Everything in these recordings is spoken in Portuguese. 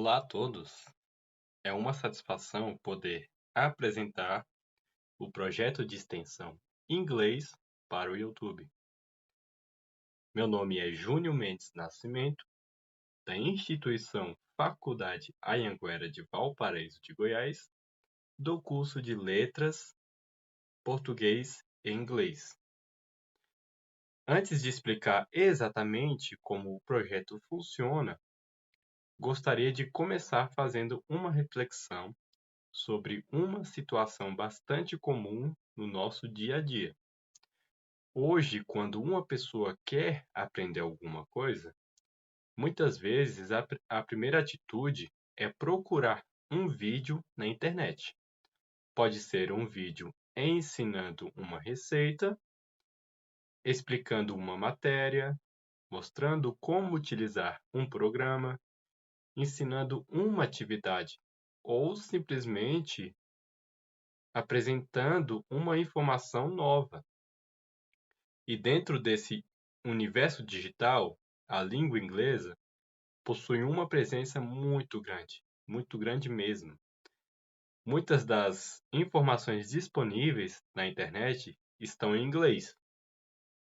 Olá a todos! É uma satisfação poder apresentar o projeto de extensão Inglês para o YouTube. Meu nome é Júnior Mendes Nascimento, da instituição Faculdade Anhanguera de Valparaíso de Goiás, do curso de Letras, Português e Inglês. Antes de explicar exatamente como o projeto funciona, gostaria de começar fazendo uma reflexão sobre uma situação bastante comum no nosso dia a dia. Hoje, quando uma pessoa quer aprender alguma coisa, muitas vezes a primeira atitude é procurar um vídeo na internet. Pode ser um vídeo ensinando uma receita, explicando uma matéria, mostrando como utilizar um programa, ensinando uma atividade ou simplesmente apresentando uma informação nova. E dentro desse universo digital, a língua inglesa possui uma presença muito grande mesmo. Muitas das informações disponíveis na internet estão em inglês.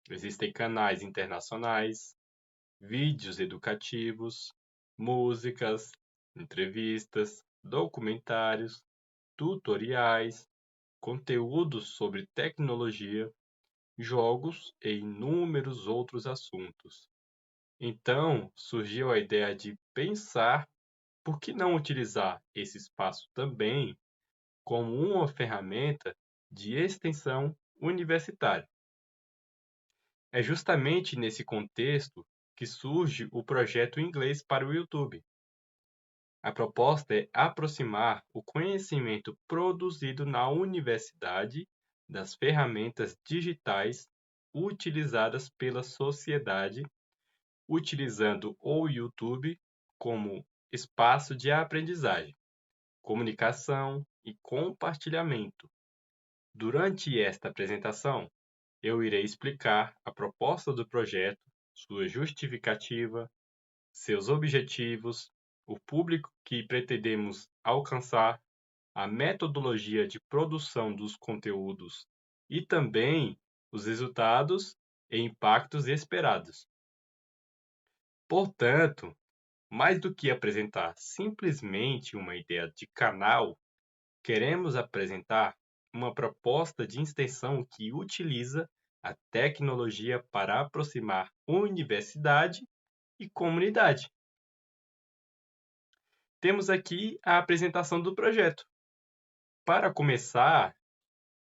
Existem canais internacionais, vídeos educativos, músicas, entrevistas, documentários, tutoriais, conteúdos sobre tecnologia, jogos e inúmeros outros assuntos. Então, surgiu a ideia de pensar por que não utilizar esse espaço também como uma ferramenta de extensão universitária. É justamente nesse contexto que surge o projeto Inglês para o YouTube. A proposta é aproximar o conhecimento produzido na universidade das ferramentas digitais utilizadas pela sociedade, utilizando o YouTube como espaço de aprendizagem, comunicação e compartilhamento. Durante esta apresentação, eu irei explicar a proposta do projeto, sua justificativa, seus objetivos, o público que pretendemos alcançar, a metodologia de produção dos conteúdos e também os resultados e impactos esperados. Portanto, mais do que apresentar simplesmente uma ideia de canal, queremos apresentar uma proposta de extensão que utiliza a tecnologia para aproximar universidade e comunidade. Temos aqui a apresentação do projeto. Para começar,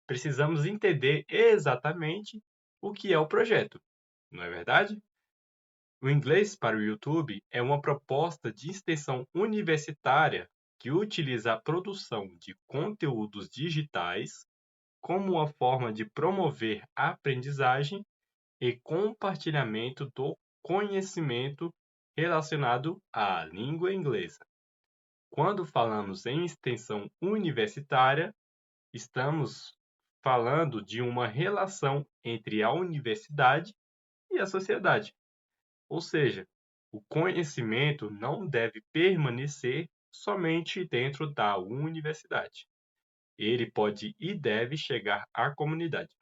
precisamos entender exatamente o que é o projeto, não é verdade? O Inglês para o YouTube é uma proposta de extensão universitária que utiliza a produção de conteúdos digitais como uma forma de promover a aprendizagem e compartilhamento do conhecimento relacionado à língua inglesa. Quando falamos em extensão universitária, estamos falando de uma relação entre a universidade e a sociedade. Ou seja, o conhecimento não deve permanecer somente dentro da universidade. Ele pode e deve chegar à comunidade.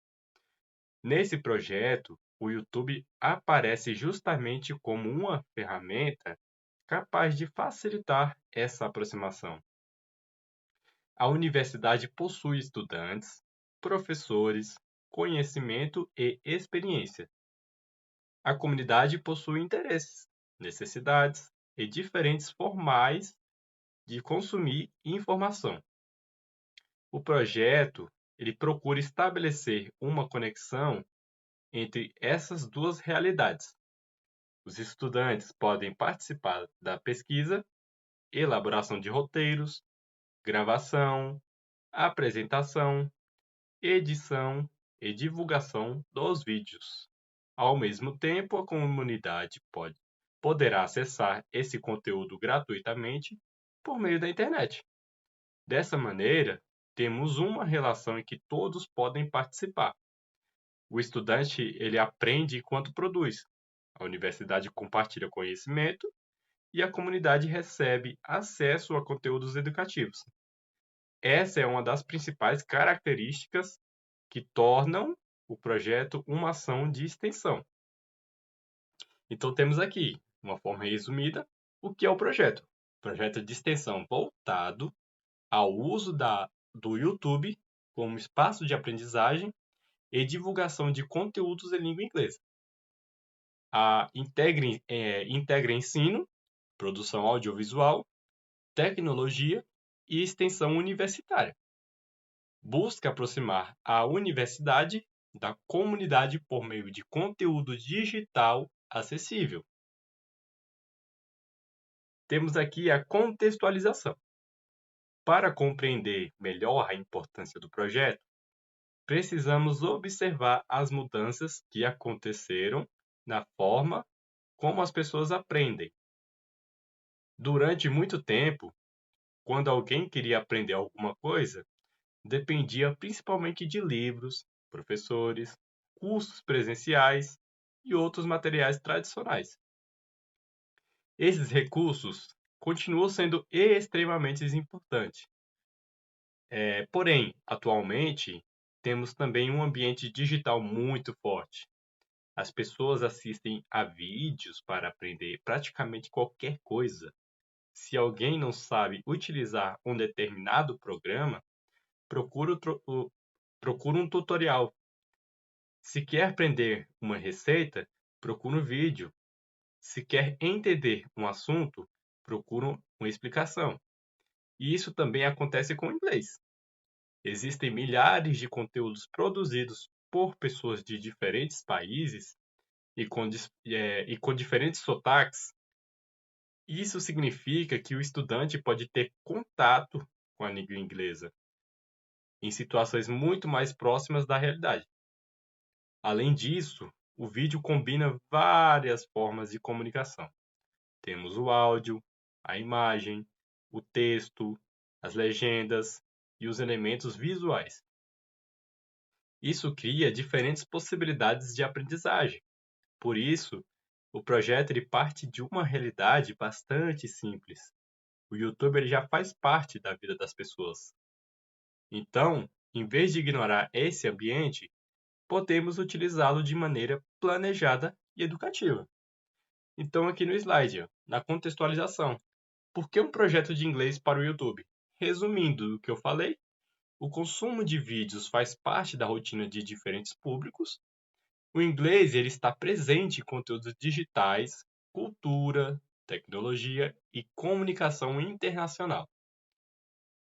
Nesse projeto, o YouTube aparece justamente como uma ferramenta capaz de facilitar essa aproximação. A universidade possui estudantes, professores, conhecimento e experiência. A comunidade possui interesses, necessidades e diferentes formais de consumir informação. O projeto ele procura estabelecer uma conexão entre essas duas realidades. Os estudantes podem participar da pesquisa, elaboração de roteiros, gravação, apresentação, edição e divulgação dos vídeos. Ao mesmo tempo, a comunidade poderá acessar esse conteúdo gratuitamente por meio da internet. Dessa maneira, temos uma relação em que todos podem participar. O estudante ele aprende enquanto produz. A universidade compartilha conhecimento e a comunidade recebe acesso a conteúdos educativos. Essa é uma das principais características que tornam o projeto uma ação de extensão. Então, temos aqui, de uma forma resumida, o que é o projeto. Projeto de extensão voltado ao uso do YouTube como espaço de aprendizagem e divulgação de conteúdos em língua inglesa. Integra ensino, produção audiovisual, tecnologia e extensão universitária. Busca aproximar a universidade da comunidade por meio de conteúdo digital acessível. Temos aqui a contextualização. Para compreender melhor a importância do projeto, precisamos observar as mudanças que aconteceram na forma como as pessoas aprendem. Durante muito tempo, quando alguém queria aprender alguma coisa, dependia principalmente de livros, professores, cursos presenciais e outros materiais tradicionais. Esses recursos continuam sendo extremamente importantes. Porém, atualmente, temos também um ambiente digital muito forte. As pessoas assistem a vídeos para aprender praticamente qualquer coisa. Se alguém não sabe utilizar um determinado programa, procura um tutorial. Se quer aprender uma receita, procura um vídeo. Se quer entender um assunto, procura uma explicação. E isso também acontece com o inglês. Existem milhares de conteúdos produzidos por pessoas de diferentes países e com diferentes sotaques. Isso significa que o estudante pode ter contato com a língua inglesa em situações muito mais próximas da realidade. Além disso, o vídeo combina várias formas de comunicação. Temos o áudio, a imagem, o texto, as legendas e os elementos visuais. Isso cria diferentes possibilidades de aprendizagem. Por isso, o projeto ele parte de uma realidade bastante simples. O YouTube ele já faz parte da vida das pessoas. Então, em vez de ignorar esse ambiente, podemos utilizá-lo de maneira planejada e educativa. Então, aqui no slide, na contextualização, por que um projeto de inglês para o YouTube? Resumindo o que eu falei, o consumo de vídeos faz parte da rotina de diferentes públicos. O inglês ele está presente em conteúdos digitais, cultura, tecnologia e comunicação internacional.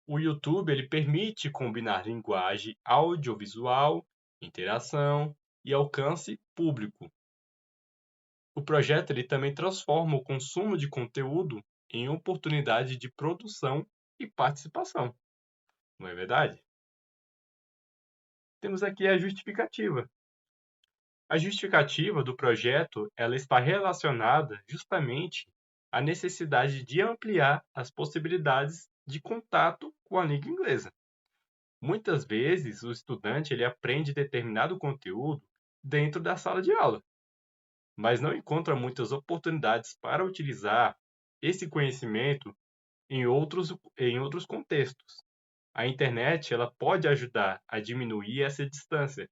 O YouTube ele permite combinar linguagem audiovisual, interação e alcance público. O projeto ele também transforma o consumo de conteúdo em oportunidade de produção e participação. Não é verdade? Temos aqui a justificativa. A justificativa do projeto ela está relacionada justamente à necessidade de ampliar as possibilidades de contato com a língua inglesa. Muitas vezes, o estudante ele aprende determinado conteúdo dentro da sala de aula, mas não encontra muitas oportunidades para utilizar esse conhecimento em outros contextos. A internet ela pode ajudar a diminuir essa distância.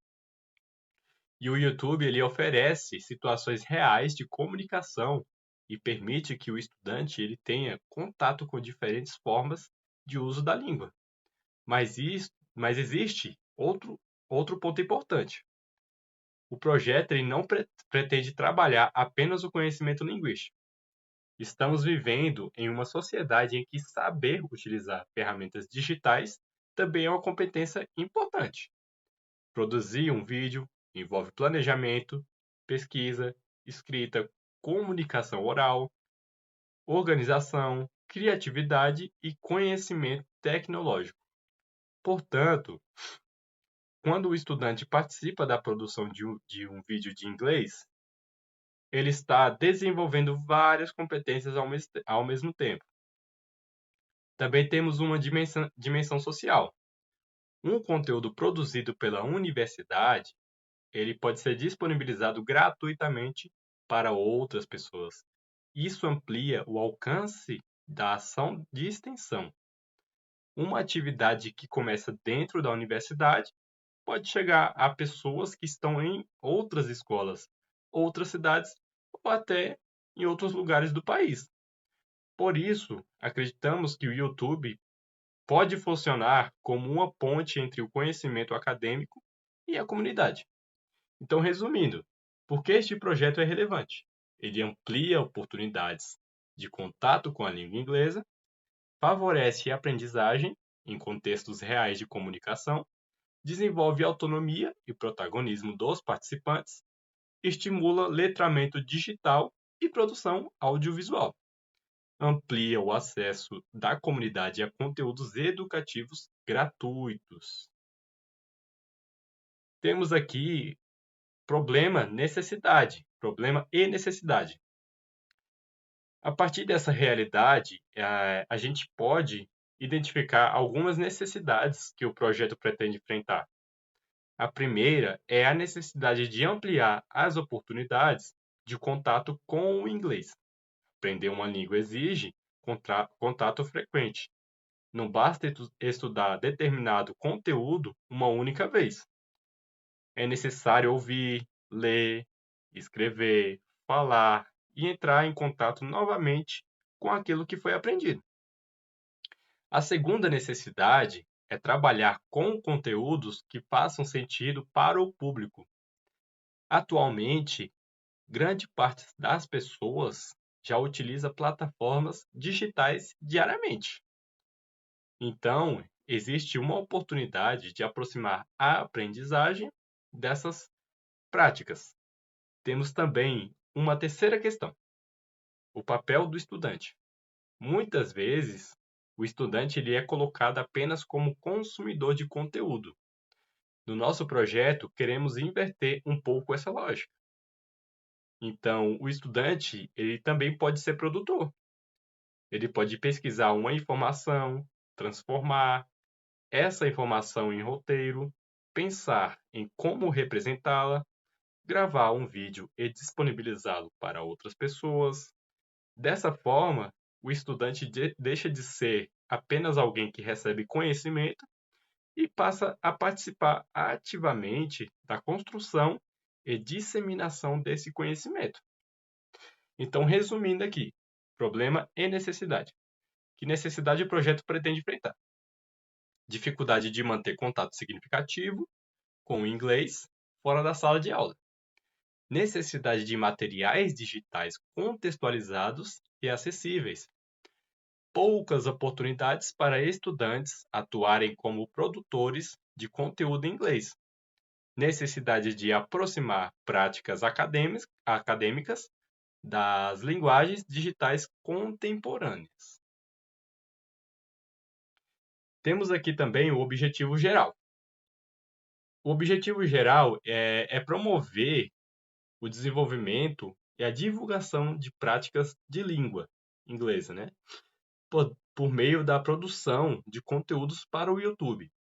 E o YouTube ele oferece situações reais de comunicação e permite que o estudante ele tenha contato com diferentes formas de uso da língua. Mas existe outro ponto importante. O projeto ele não pretende trabalhar apenas o conhecimento linguístico. Estamos vivendo em uma sociedade em que saber utilizar ferramentas digitais também é uma competência importante. Produzir um vídeo envolve planejamento, pesquisa, escrita, comunicação oral, organização, criatividade e conhecimento tecnológico. Portanto, quando o estudante participa da produção de um vídeo de inglês, ele está desenvolvendo várias competências ao mesmo tempo. Também temos uma dimensão social. Um conteúdo produzido pela universidade, ele pode ser disponibilizado gratuitamente para outras pessoas. Isso amplia o alcance da ação de extensão. Uma atividade que começa dentro da universidade pode chegar a pessoas que estão em outras escolas, outras cidades ou até em outros lugares do país. Por isso, acreditamos que o YouTube pode funcionar como uma ponte entre o conhecimento acadêmico e a comunidade. Então, resumindo, por que este projeto é relevante? Ele amplia oportunidades de contato com a língua inglesa, favorece a aprendizagem em contextos reais de comunicação, desenvolve autonomia e protagonismo dos participantes, estimula letramento digital e produção audiovisual, amplia o acesso da comunidade a conteúdos educativos gratuitos. Temos aqui problema, necessidade, problema e necessidade. A partir dessa realidade, a gente pode identificar algumas necessidades que o projeto pretende enfrentar. A primeira é a necessidade de ampliar as oportunidades de contato com o inglês. Aprender uma língua exige contato frequente. Não basta estudar determinado conteúdo uma única vez. É necessário ouvir, ler, escrever, falar e entrar em contato novamente com aquilo que foi aprendido. A segunda necessidade é trabalhar com conteúdos que façam sentido para o público. Atualmente, grande parte das pessoas já utiliza plataformas digitais diariamente. Então, existe uma oportunidade de aproximar a aprendizagem dessas práticas. Temos também uma terceira questão: o papel do estudante. Muitas vezes, o estudante ele é colocado apenas como consumidor de conteúdo. No nosso projeto, queremos inverter um pouco essa lógica. Então, o estudante ele também pode ser produtor. Ele pode pesquisar uma informação, transformar essa informação em roteiro, pensar em como representá-la, gravar um vídeo e disponibilizá-lo para outras pessoas. Dessa forma, o estudante deixa de ser apenas alguém que recebe conhecimento e passa a participar ativamente da construção e disseminação desse conhecimento. Então, resumindo aqui, problema e necessidade. Que necessidade o projeto pretende enfrentar? Dificuldade de manter contato significativo com o inglês fora da sala de aula. Necessidade de materiais digitais contextualizados e acessíveis. Poucas oportunidades para estudantes atuarem como produtores de conteúdo em inglês. Necessidade de aproximar práticas acadêmicas das linguagens digitais contemporâneas. Temos aqui também o objetivo geral. O objetivo geral é promover o desenvolvimento e a divulgação de práticas de língua inglesa, né? Por meio da produção de conteúdos para o YouTube,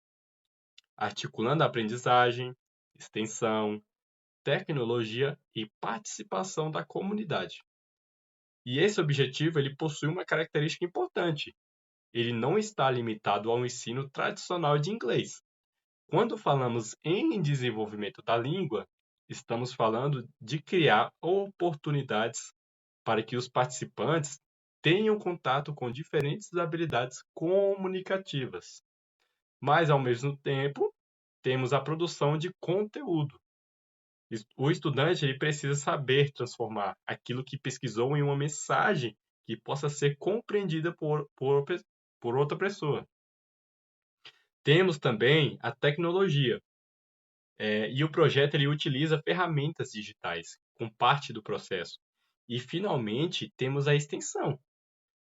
articulando a aprendizagem, extensão, tecnologia e participação da comunidade. E esse objetivo ele possui uma característica importante. Ele não está limitado ao ensino tradicional de inglês. Quando falamos em desenvolvimento da língua, estamos falando de criar oportunidades para que os participantes tenham contato com diferentes habilidades comunicativas. Mas, ao mesmo tempo, temos a produção de conteúdo. O estudante ele precisa saber transformar aquilo que pesquisou em uma mensagem que possa ser compreendida por outra pessoa. Temos também a tecnologia. E o projeto ele utiliza ferramentas digitais com parte do processo. E, finalmente, temos a extensão.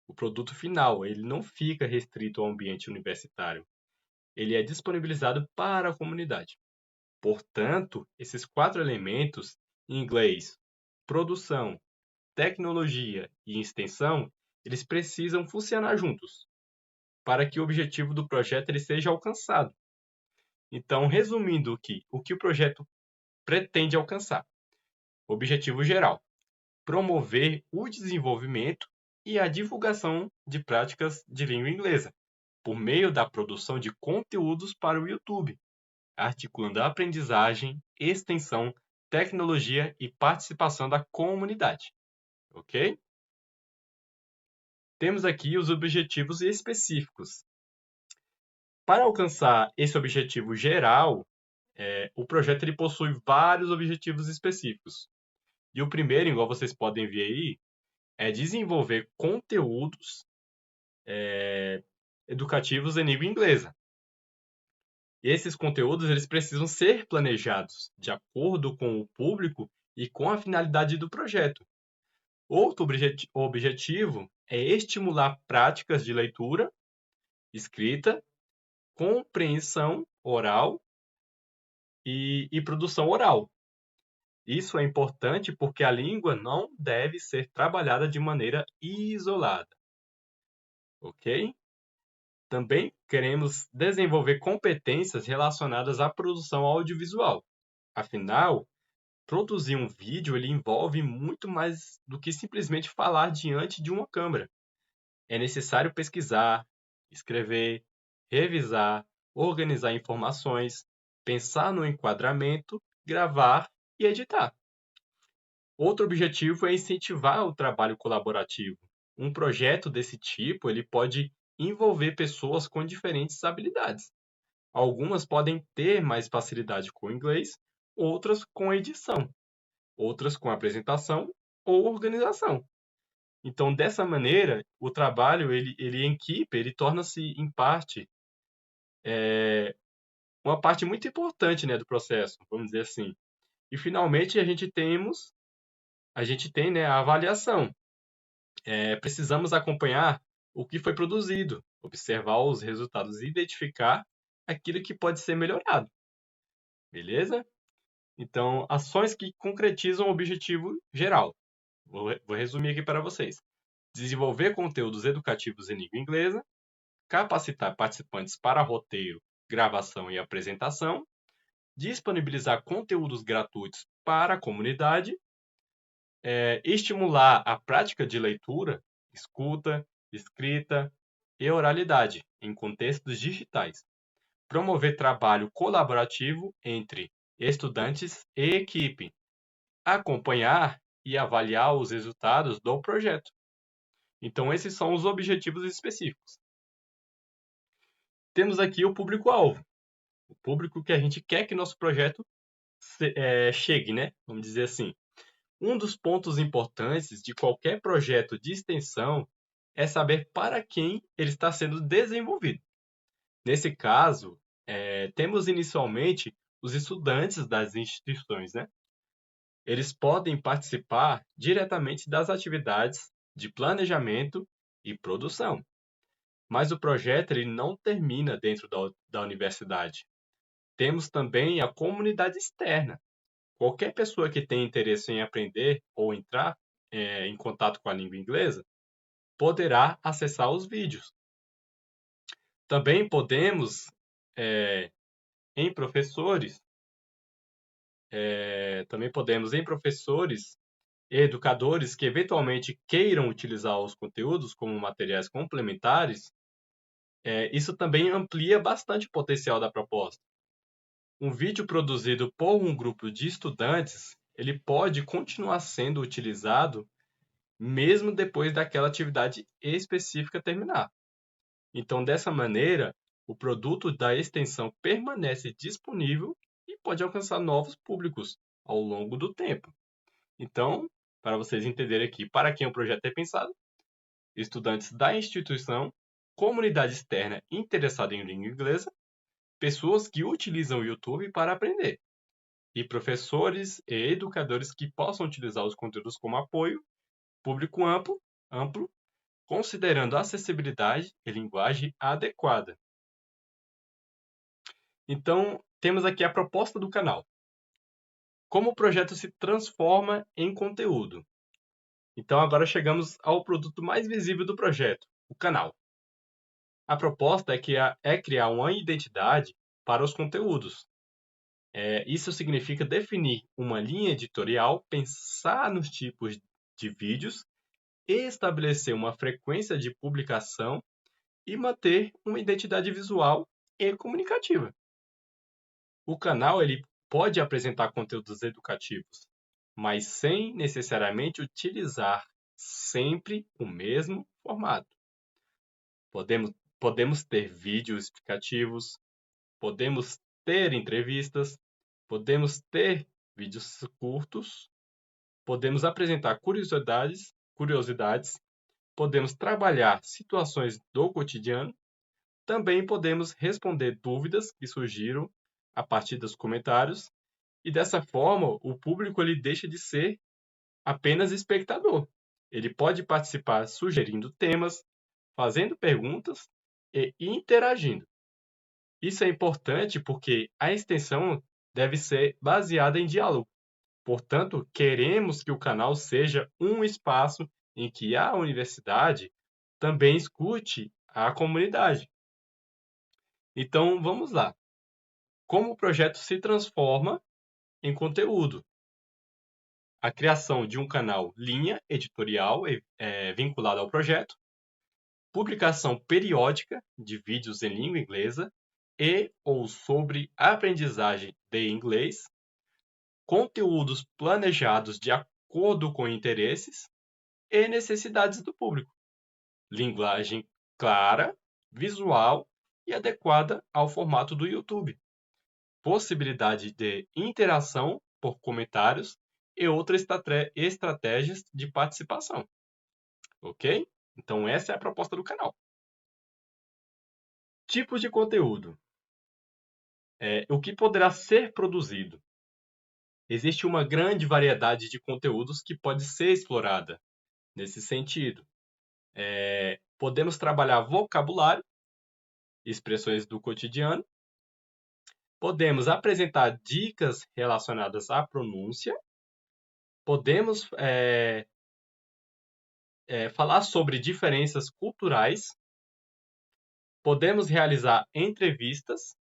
O produto final ele não fica restrito ao ambiente universitário. Ele é disponibilizado para a comunidade. Portanto, esses 4 elementos, inglês, produção, tecnologia e extensão, eles precisam funcionar juntos para que o objetivo do projeto ele seja alcançado. Então, resumindo aqui, o que o projeto pretende alcançar? Objetivo geral: promover o desenvolvimento e a divulgação de práticas de língua inglesa, por meio da produção de conteúdos para o YouTube, articulando a aprendizagem, extensão, tecnologia e participação da comunidade. Ok? Temos aqui os objetivos específicos. Para alcançar esse objetivo geral, o projeto ele possui vários objetivos específicos. E o primeiro, igual vocês podem ver aí, é desenvolver conteúdos educativos em língua inglesa. E esses conteúdos eles precisam ser planejados de acordo com o público e com a finalidade do projeto. Outro objetivo é estimular práticas de leitura, escrita, compreensão oral e produção oral. Isso é importante porque a língua não deve ser trabalhada de maneira isolada. Ok? Também queremos desenvolver competências relacionadas à produção audiovisual. Afinal, produzir um vídeo ele envolve muito mais do que simplesmente falar diante de uma câmera. É necessário pesquisar, escrever, revisar, organizar informações, pensar no enquadramento, gravar e editar. Outro objetivo é incentivar o trabalho colaborativo. Um projeto desse tipo ele pode envolver pessoas com diferentes habilidades. Algumas podem ter mais facilidade com o inglês, outras com edição, outras com apresentação ou organização. Então, dessa maneira, o trabalho ele em equipe, ele torna-se em parte uma parte muito importante, né, do processo, vamos dizer assim. E finalmente a gente tem, né, a avaliação. Precisamos acompanhar o que foi produzido, observar os resultados e identificar aquilo que pode ser melhorado. Beleza? Então, ações que concretizam o objetivo geral. Vou resumir aqui para vocês. Desenvolver conteúdos educativos em língua inglesa, capacitar participantes para roteiro, gravação e apresentação, disponibilizar conteúdos gratuitos para a comunidade, estimular a prática de leitura, escuta, escrita e oralidade em contextos digitais, promover trabalho colaborativo entre estudantes e equipe, acompanhar e avaliar os resultados do projeto. Então, esses são os objetivos específicos. Temos aqui o público-alvo, o público que a gente quer que nosso projeto chegue, né? Vamos dizer assim. Um dos pontos importantes de qualquer projeto de extensão é saber para quem ele está sendo desenvolvido. Nesse caso, temos inicialmente os estudantes das instituições, né? Eles podem participar diretamente das atividades de planejamento e produção. Mas o projeto ele não termina dentro da universidade. Temos também a comunidade externa. Qualquer pessoa que tenha interesse em aprender ou entrar em contato com a língua inglesa poderá acessar os vídeos. Também podemos, em professores e educadores que eventualmente queiram utilizar os conteúdos como materiais complementares, isso também amplia bastante o potencial da proposta. Um vídeo produzido por um grupo de estudantes, ele pode continuar sendo utilizado mesmo depois daquela atividade específica terminar. Então, dessa maneira, o produto da extensão permanece disponível e pode alcançar novos públicos ao longo do tempo. Então, para vocês entenderem aqui para quem o projeto é pensado, estudantes da instituição, comunidade externa interessada em língua inglesa, pessoas que utilizam o YouTube para aprender, e professores e educadores que possam utilizar os conteúdos como apoio, público amplo, considerando acessibilidade e linguagem adequada. Então, temos aqui a proposta do canal. Como o projeto se transforma em conteúdo. Então, agora chegamos ao produto mais visível do projeto, o canal. A proposta é criar uma identidade para os conteúdos. Isso significa definir uma linha editorial, pensar nos tipos de vídeos, estabelecer uma frequência de publicação e manter uma identidade visual e comunicativa. O canal ele pode apresentar conteúdos educativos, mas sem necessariamente utilizar sempre o mesmo formato. Podemos ter vídeos explicativos, podemos ter entrevistas, podemos ter vídeos curtos, podemos apresentar curiosidades, podemos trabalhar situações do cotidiano, também podemos responder dúvidas que surgiram a partir dos comentários, e dessa forma o público ele deixa de ser apenas espectador. Ele pode participar sugerindo temas, fazendo perguntas e interagindo. Isso é importante porque a extensão deve ser baseada em diálogo. Portanto, queremos que o canal seja um espaço em que a universidade também escute a comunidade. Então, vamos lá. Como o projeto se transforma em conteúdo? A criação de um canal linha editorial vinculado ao projeto, publicação periódica de vídeos em língua inglesa e ou sobre aprendizagem de inglês, conteúdos planejados de acordo com interesses e necessidades do público, linguagem clara, visual e adequada ao formato do YouTube, possibilidade de interação por comentários e outras estratégias de participação. Ok? Então, essa é a proposta do canal. Tipos de conteúdo. O que poderá ser produzido? Existe uma grande variedade de conteúdos que pode ser explorada nesse sentido. Podemos trabalhar vocabulário, expressões do cotidiano. Podemos apresentar dicas relacionadas à pronúncia. Podemos falar sobre diferenças culturais. Podemos realizar entrevistas.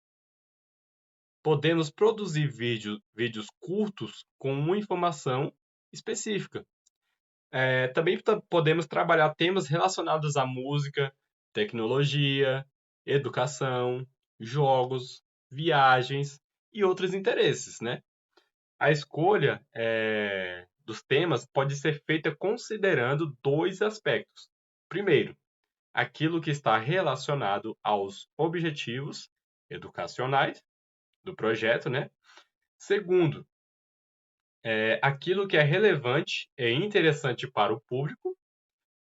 Podemos produzir vídeos curtos com uma informação específica. Também podemos trabalhar temas relacionados à música, tecnologia, educação, jogos, viagens e outros interesses, né? A escolha dos temas pode ser feita considerando dois aspectos. Primeiro, aquilo que está relacionado aos objetivos educacionais do projeto, né? Segundo, aquilo que é relevante e interessante para o público,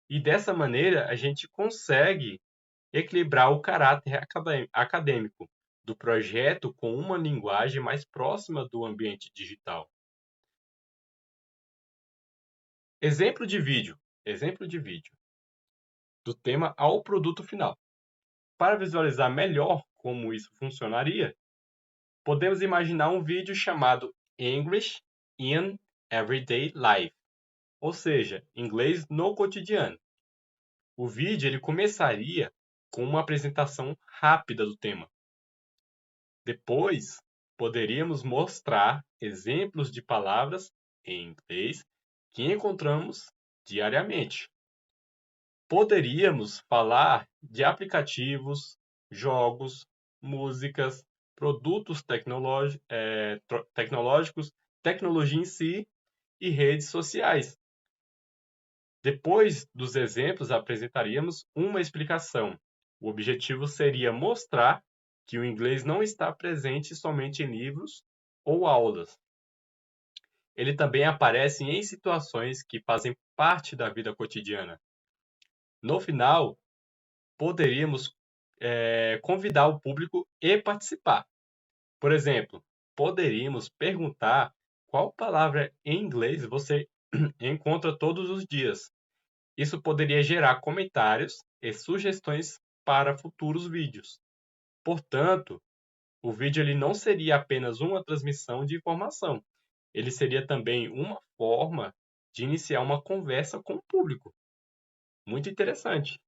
e dessa maneira a gente consegue equilibrar o caráter acadêmico do projeto com uma linguagem mais próxima do ambiente digital. Exemplo de vídeo do tema ao produto final. Para visualizar melhor como isso funcionaria, podemos imaginar um vídeo chamado English in Everyday Life, ou seja, inglês no cotidiano. O vídeo ele começaria com uma apresentação rápida do tema. Depois, poderíamos mostrar exemplos de palavras em inglês que encontramos diariamente. Poderíamos falar de aplicativos, jogos, músicas, produtos tecnológicos, tecnologia em si e redes sociais. Depois dos exemplos, apresentaríamos uma explicação. O objetivo seria mostrar que o inglês não está presente somente em livros ou aulas. Ele também aparece em situações que fazem parte da vida cotidiana. No final, poderíamos convidar o público e participar. Por exemplo, poderíamos perguntar qual palavra em inglês você encontra todos os dias. Isso poderia gerar comentários e sugestões para futuros vídeos. Portanto, o vídeo ele não seria apenas uma transmissão de informação. Ele seria também uma forma de iniciar uma conversa com o público. Muito interessante.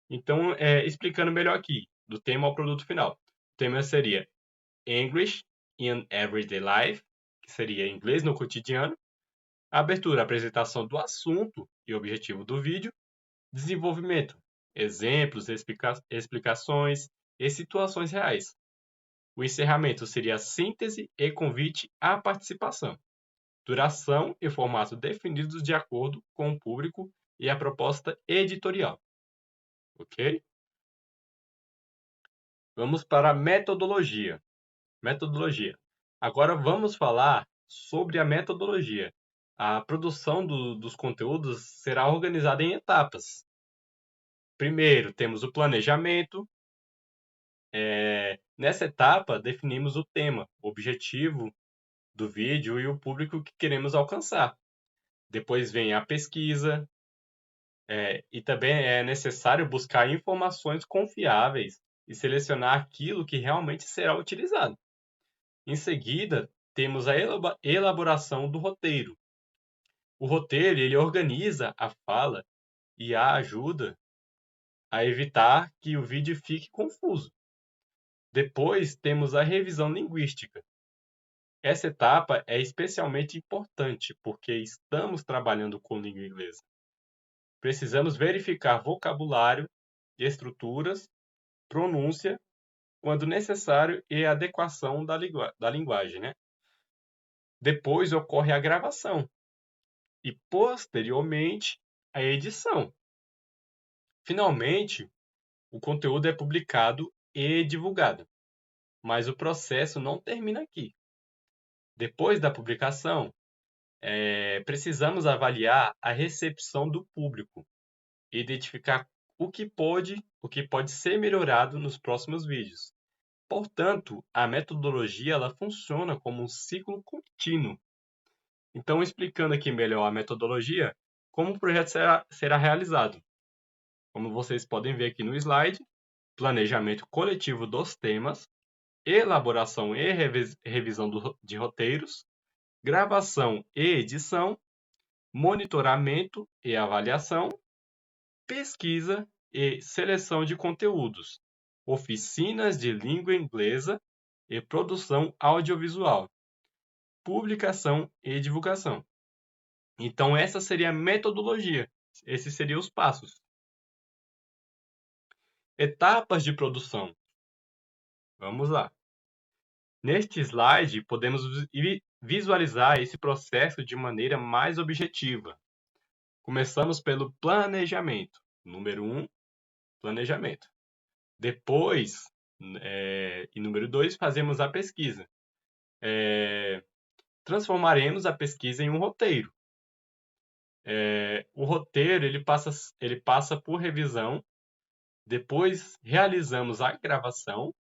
Então, explicando melhor aqui, do tema ao produto final. O tema seria English in Everyday Life, que seria inglês no cotidiano. Abertura, apresentação do assunto e objetivo do vídeo. Desenvolvimento, exemplos, explicações e situações reais. O encerramento seria a síntese e convite à participação. Duração e formato definidos de acordo com o público e a proposta editorial. Ok? Vamos para a metodologia. Metodologia. Agora vamos falar sobre a metodologia. A produção dos conteúdos será organizada em etapas. Primeiro, temos o planejamento. Nessa etapa, definimos o tema, o objetivo do vídeo e o público que queremos alcançar. Depois vem a pesquisa, e também é necessário buscar informações confiáveis e selecionar aquilo que realmente será utilizado. Em seguida, temos a elaboração do roteiro. O roteiro ele organiza a fala e a ajuda a evitar que o vídeo fique confuso. Depois, temos a revisão linguística. Essa etapa é especialmente importante porque estamos trabalhando com língua inglesa. Precisamos verificar vocabulário, estruturas, pronúncia, quando necessário, e adequação da linguagem, né? Depois ocorre a gravação e, posteriormente, a edição. Finalmente, o conteúdo é publicado e divulgado, mas o processo não termina aqui. Depois da publicação, precisamos avaliar a recepção do público e identificar o que pode ser melhorado nos próximos vídeos. Portanto, a metodologia ela funciona como um ciclo contínuo. Então, explicando aqui melhor a metodologia, como o projeto será realizado. Como vocês podem ver aqui no slide, planejamento coletivo dos temas, elaboração e revisão de roteiros, gravação e edição, monitoramento e avaliação, pesquisa e seleção de conteúdos, oficinas de língua inglesa e produção audiovisual, publicação e divulgação. Então, essa seria a metodologia. Esses seriam os passos. Etapas de produção. Vamos lá. Neste slide, podemos visualizar esse processo de maneira mais objetiva. Começamos pelo planejamento. Número 1, planejamento. Depois, e número 2, fazemos a pesquisa. Transformaremos a pesquisa em um roteiro. O roteiro ele passa por revisão. Depois, realizamos a gravação.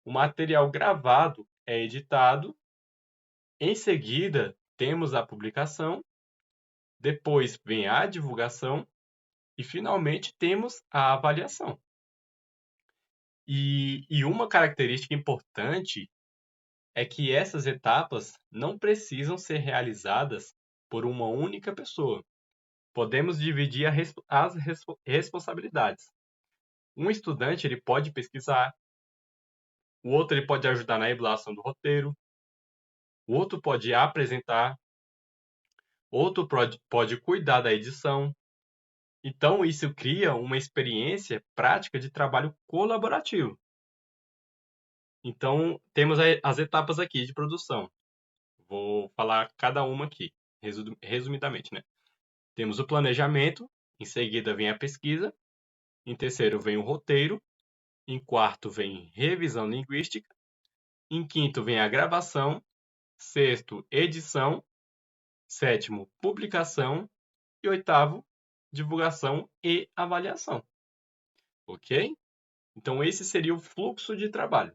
O material gravado é editado. Em seguida, temos a publicação. Depois vem a divulgação. E, finalmente, temos a avaliação. E uma característica importante é que essas etapas não precisam ser realizadas por uma única pessoa. Podemos dividir as responsabilidades. Um estudante ele pode pesquisar, o outro ele pode ajudar na elaboração do roteiro, o outro pode apresentar, outro pode cuidar da edição. Então, isso cria uma experiência prática de trabalho colaborativo. Então, temos as etapas aqui de produção. Vou falar cada uma aqui, resumidamente, né? Temos o planejamento, em seguida vem a pesquisa, em terceiro vem o roteiro, em quarto vem revisão linguística, em quinto vem a gravação, sexto, edição, sétimo, publicação e oitavo, divulgação e avaliação. Ok? Então, esse seria o fluxo de trabalho.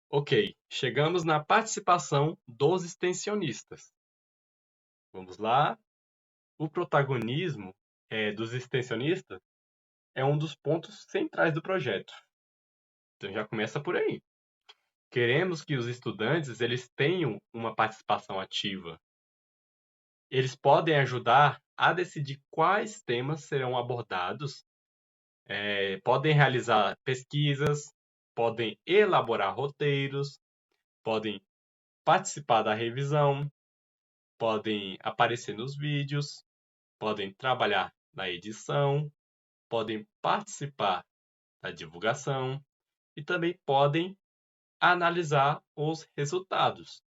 Ok, chegamos na participação dos extensionistas. Vamos lá. O protagonismo dos extensionistas é um dos pontos centrais do projeto. Então já começa por aí. Queremos que os estudantes eles tenham uma participação ativa. Eles podem ajudar a decidir quais temas serão abordados, podem realizar pesquisas, podem elaborar roteiros, podem participar da revisão, podem aparecer nos vídeos, podem trabalhar na edição, podem participar da divulgação e também podem analisar os resultados.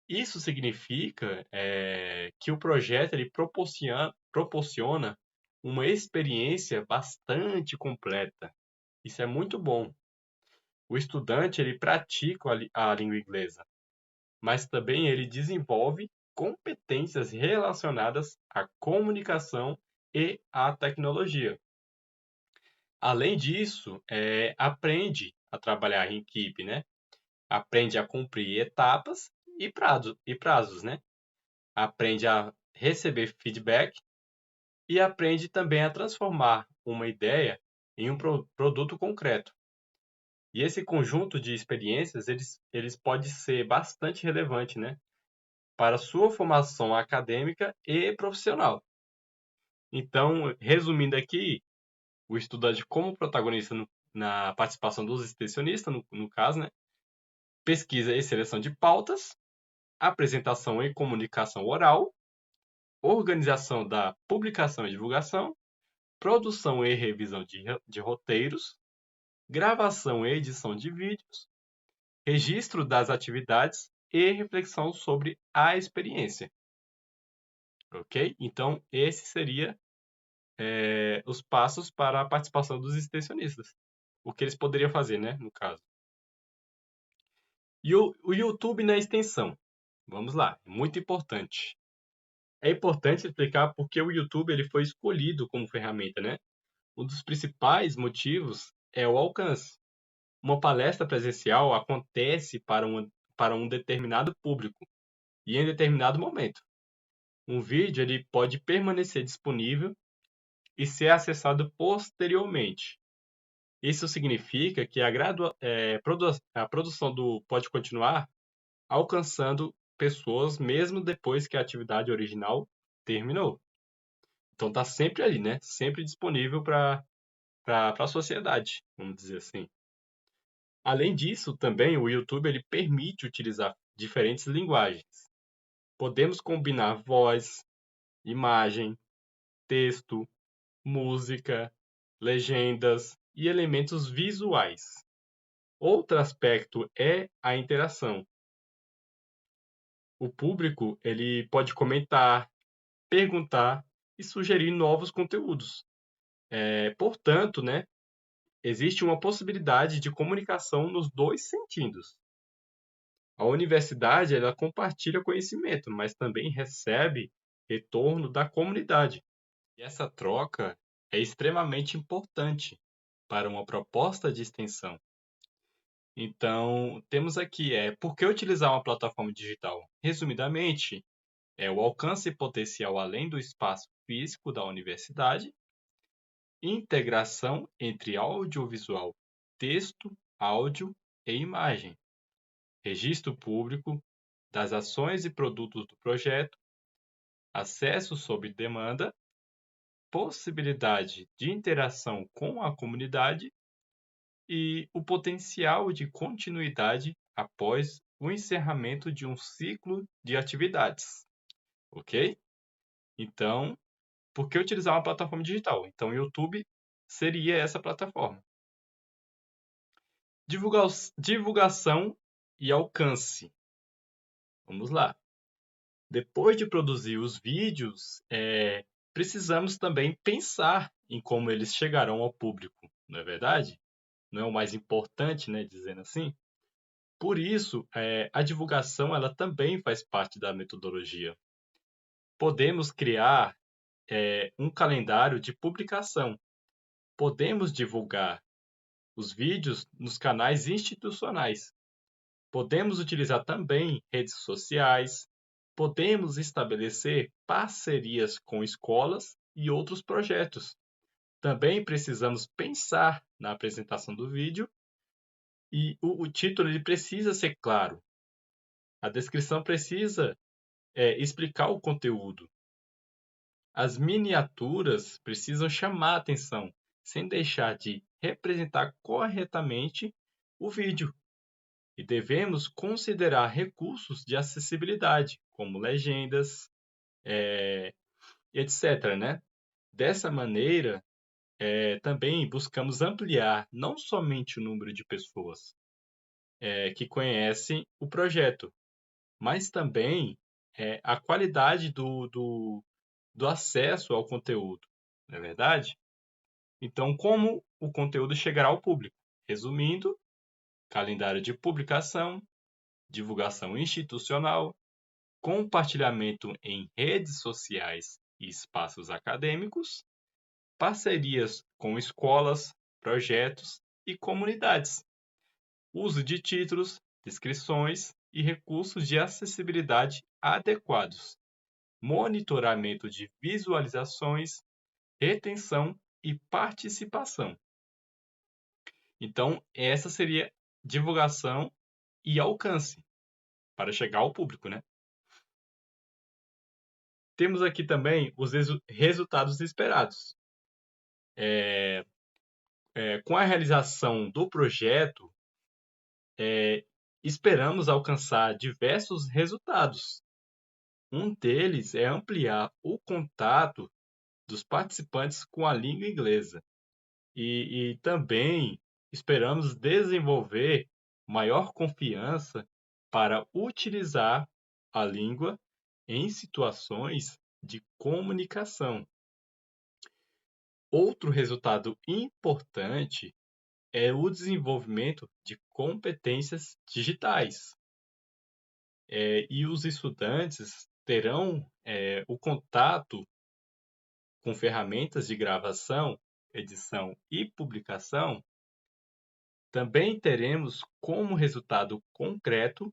Isso significa que o projeto ele proporciona uma experiência bastante completa. Isso é muito bom. O estudante ele pratica a língua inglesa, mas também ele desenvolve competências relacionadas à comunicação e à tecnologia. Além disso, aprende a trabalhar em equipe, né? Aprende a cumprir etapas e prazos, né? Aprende a receber feedback e aprende também a transformar uma ideia em um produto concreto. E esse conjunto de experiências, eles pode ser bastante relevante, né? Para a sua formação acadêmica e profissional. Então, resumindo aqui, o estudante como protagonista na participação dos extensionistas, no caso, né? Pesquisa e seleção de pautas, apresentação e comunicação oral, organização da publicação e divulgação, produção e revisão de roteiros, gravação e edição de vídeos, registro das atividades e reflexão sobre a experiência. Ok? Então, esse seria os passos para a participação dos extensionistas. O que eles poderiam fazer, né? No caso. E o YouTube na extensão. Vamos lá, muito importante. É importante explicar porque o YouTube ele foi escolhido como ferramenta, né? Um dos principais motivos é o alcance. Uma palestra presencial acontece para um determinado público e em determinado momento. Um vídeo ele pode permanecer disponível e ser acessado posteriormente. Isso significa que a produção pode continuar alcançando pessoas mesmo depois que a atividade original terminou. Então está sempre ali, né? Sempre disponível para a sociedade, vamos dizer assim. Além disso, também o YouTube ele permite utilizar diferentes linguagens. Podemos combinar voz, imagem, texto, música, legendas e elementos visuais. Outro aspecto é a interação. O público ele pode comentar, perguntar e sugerir novos conteúdos. Portanto, né, existe uma possibilidade de comunicação nos dois sentidos. A universidade ela compartilha conhecimento, mas também recebe retorno da comunidade. E essa troca é extremamente importante para uma proposta de extensão. Então, temos aqui, por que utilizar uma plataforma digital? Resumidamente, é o alcance potencial além do espaço físico da universidade, integração entre audiovisual, texto, áudio e imagem, registro público das ações e produtos do projeto, acesso sob demanda, possibilidade de interação com a comunidade e o potencial de continuidade após o encerramento de um ciclo de atividades. Ok? Então, por que utilizar uma plataforma digital? Então, o YouTube seria essa plataforma. Divulgação e alcance. Vamos lá. Depois de produzir os vídeos, precisamos também pensar em como eles chegarão ao público, não é verdade? Não é o mais importante, né, dizendo assim? Por isso, a divulgação ela também faz parte da metodologia. Podemos criar um calendário de publicação. Podemos divulgar os vídeos nos canais institucionais. Podemos utilizar também redes sociais. Podemos estabelecer parcerias com escolas e outros projetos. Também precisamos pensar na apresentação do vídeo e o título ele precisa ser claro. A descrição precisa explicar o conteúdo. As miniaturas precisam chamar a atenção, sem deixar de representar corretamente o vídeo. e devemos considerar recursos de acessibilidade, como legendas, etc., né? Dessa maneira, também buscamos ampliar não somente o número de pessoas que conhecem o projeto, mas também a qualidade do acesso ao conteúdo, não é verdade? Então, como o conteúdo chegará ao público? Resumindo, calendário de publicação, divulgação institucional, compartilhamento em redes sociais e espaços acadêmicos, parcerias com escolas, projetos e comunidades, uso de títulos, descrições e recursos de acessibilidade adequados, monitoramento de visualizações, retenção e participação. Então, essa seria divulgação e alcance para chegar ao público, né? Temos aqui também os resultados esperados. Com a realização do projeto, esperamos alcançar diversos resultados. Um deles é ampliar o contato dos participantes com a língua inglesa. E também esperamos desenvolver maior confiança para utilizar a língua em situações de comunicação. Outro resultado importante é o desenvolvimento de competências digitais. E os estudantes terão o contato com ferramentas de gravação, edição e publicação. Também teremos como resultado concreto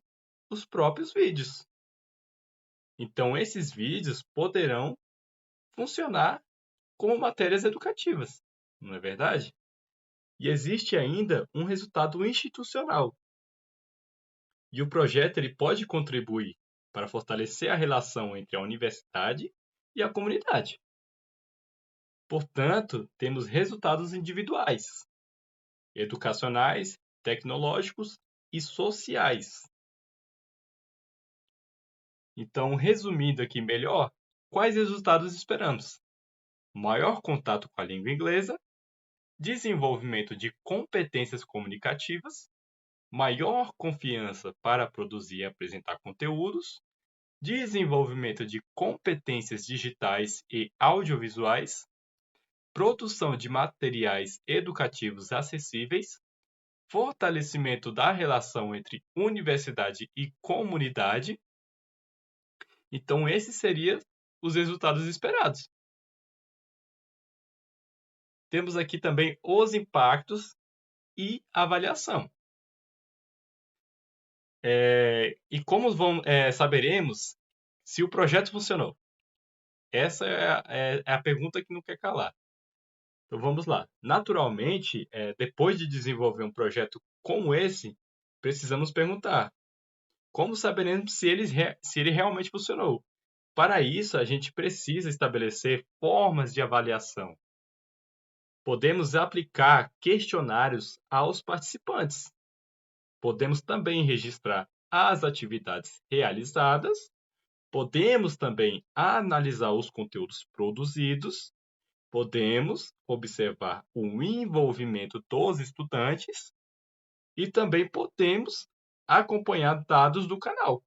os próprios vídeos. Então, esses vídeos poderão funcionar como matérias educativas, não é verdade? E existe ainda um resultado institucional. E o projeto ele pode contribuir para fortalecer a relação entre a universidade e a comunidade. Portanto, temos resultados individuais, educacionais, tecnológicos e sociais. Então, resumindo aqui melhor, quais resultados esperamos? Maior contato com a língua inglesa, desenvolvimento de competências comunicativas, maior confiança para produzir e apresentar conteúdos, desenvolvimento de competências digitais e audiovisuais, produção de materiais educativos acessíveis, fortalecimento da relação entre universidade e comunidade. Então, esses seriam os resultados esperados. Temos aqui também os impactos e avaliação. E como saberemos se o projeto funcionou? Essa é a pergunta que não quer calar. Então vamos lá. Naturalmente, depois de desenvolver um projeto como esse, precisamos perguntar: como saberemos se ele realmente funcionou? Para isso, a gente precisa estabelecer formas de avaliação. Podemos aplicar questionários aos participantes. Podemos também registrar as atividades realizadas. Podemos também analisar os conteúdos produzidos. Podemos observar o envolvimento dos estudantes e também podemos acompanhar dados do canal,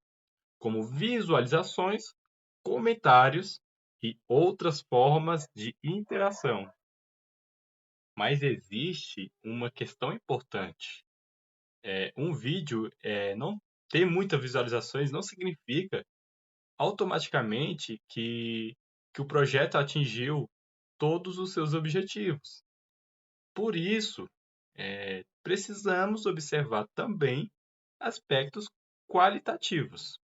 como visualizações, comentários e outras formas de interação. Mas existe uma questão importante. Um vídeo não ter muitas visualizações não significa automaticamente que o projeto atingiu todos os seus objetivos. Por isso, precisamos observar também aspectos qualitativos.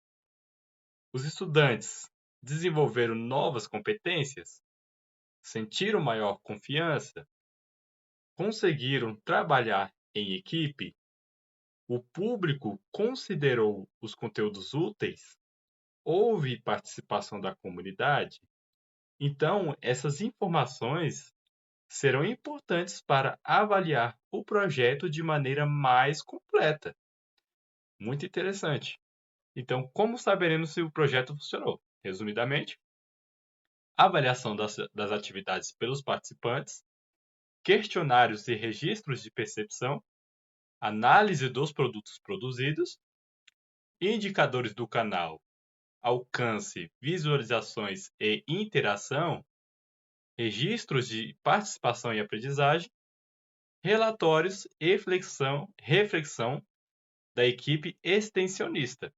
Os estudantes desenvolveram novas competências, sentiram maior confiança, conseguiram trabalhar em equipe, o público considerou os conteúdos úteis, houve participação da comunidade. Então, essas informações serão importantes para avaliar o projeto de maneira mais completa. Muito interessante. Então, como saberemos se o projeto funcionou? Resumidamente, avaliação das atividades pelos participantes, questionários e registros de percepção, análise dos produtos produzidos, indicadores do canal, alcance, visualizações e interação, registros de participação e aprendizagem, relatórios e reflexão da equipe extensionista.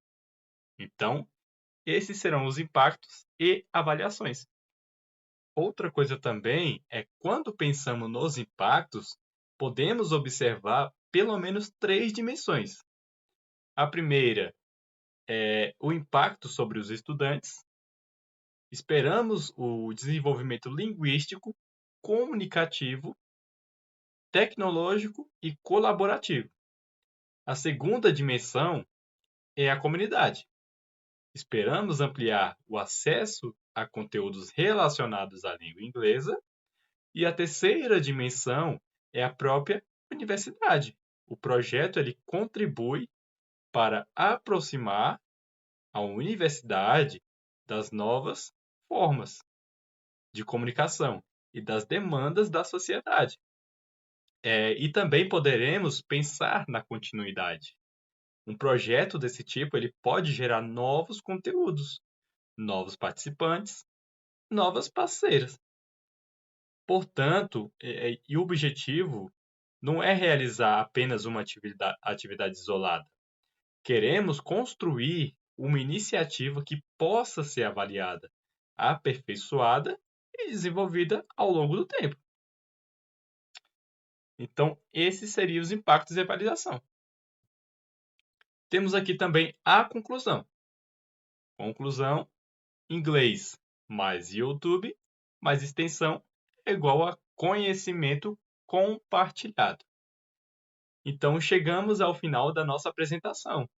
Então, esses serão os impactos e avaliações. Outra coisa também é quando pensamos nos impactos, podemos observar pelo menos 3 dimensões. A primeira é o impacto sobre os estudantes. Esperamos o desenvolvimento linguístico, comunicativo, tecnológico e colaborativo. A segunda dimensão é a comunidade. Esperamos ampliar o acesso a conteúdos relacionados à língua inglesa. E a terceira dimensão é a própria universidade. O projeto ele contribui para aproximar a universidade das novas formas de comunicação e das demandas da sociedade. E também poderemos pensar na continuidade. Um projeto desse tipo ele pode gerar novos conteúdos, novos participantes, novas parceiras. Portanto, o objetivo não é realizar apenas uma atividade isolada. Queremos construir uma iniciativa que possa ser avaliada, aperfeiçoada e desenvolvida ao longo do tempo. Então, esses seriam os impactos e a validação. Temos aqui também a conclusão. Conclusão, inglês mais YouTube mais extensão é igual a conhecimento compartilhado. Então, chegamos ao final da nossa apresentação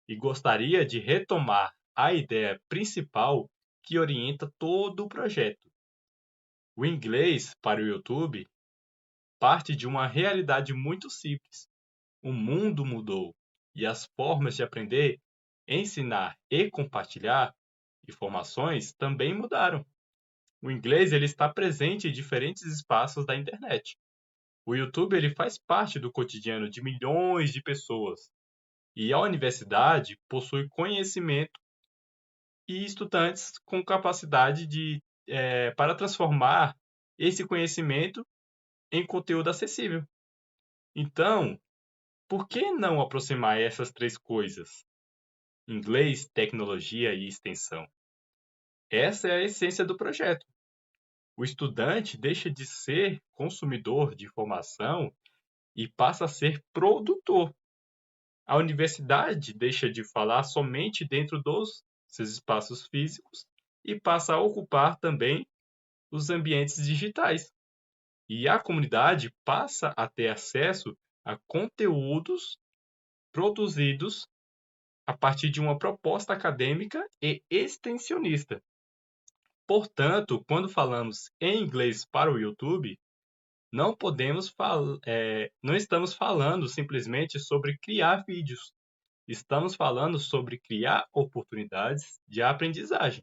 e gostaria de retomar a ideia principal que orienta todo o projeto. O inglês para o YouTube parte de uma realidade muito simples. O mundo mudou e as formas de aprender, ensinar e compartilhar informações também mudaram. O inglês ele está presente em diferentes espaços da internet. O YouTube ele faz parte do cotidiano de milhões de pessoas. E a universidade possui conhecimento e estudantes com capacidade para transformar esse conhecimento em conteúdo acessível. Então, por que não aproximar essas 3 coisas? Inglês, tecnologia e extensão. Essa é a essência do projeto. O estudante deixa de ser consumidor de informação e passa a ser produtor. A universidade deixa de falar somente dentro dos seus espaços físicos e passa a ocupar também os ambientes digitais. E a comunidade passa a ter acesso a conteúdos produzidos a partir de uma proposta acadêmica e extensionista. Portanto, quando falamos em inglês para o YouTube, não estamos falando simplesmente sobre criar vídeos. Estamos falando sobre criar oportunidades de aprendizagem.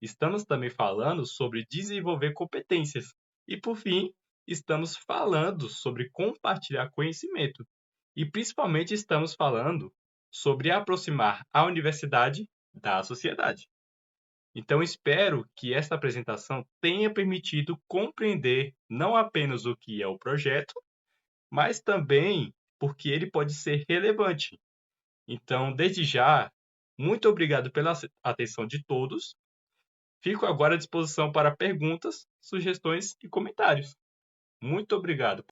Estamos também falando sobre desenvolver competências. E, por fim, estamos falando sobre compartilhar conhecimento. E, principalmente, estamos falando sobre aproximar a universidade da sociedade. Então, espero que esta apresentação tenha permitido compreender não apenas o que é o projeto, mas também porque ele pode ser relevante. Então, desde já, muito obrigado pela atenção de todos. Fico agora à disposição para perguntas, sugestões e comentários. Muito obrigado.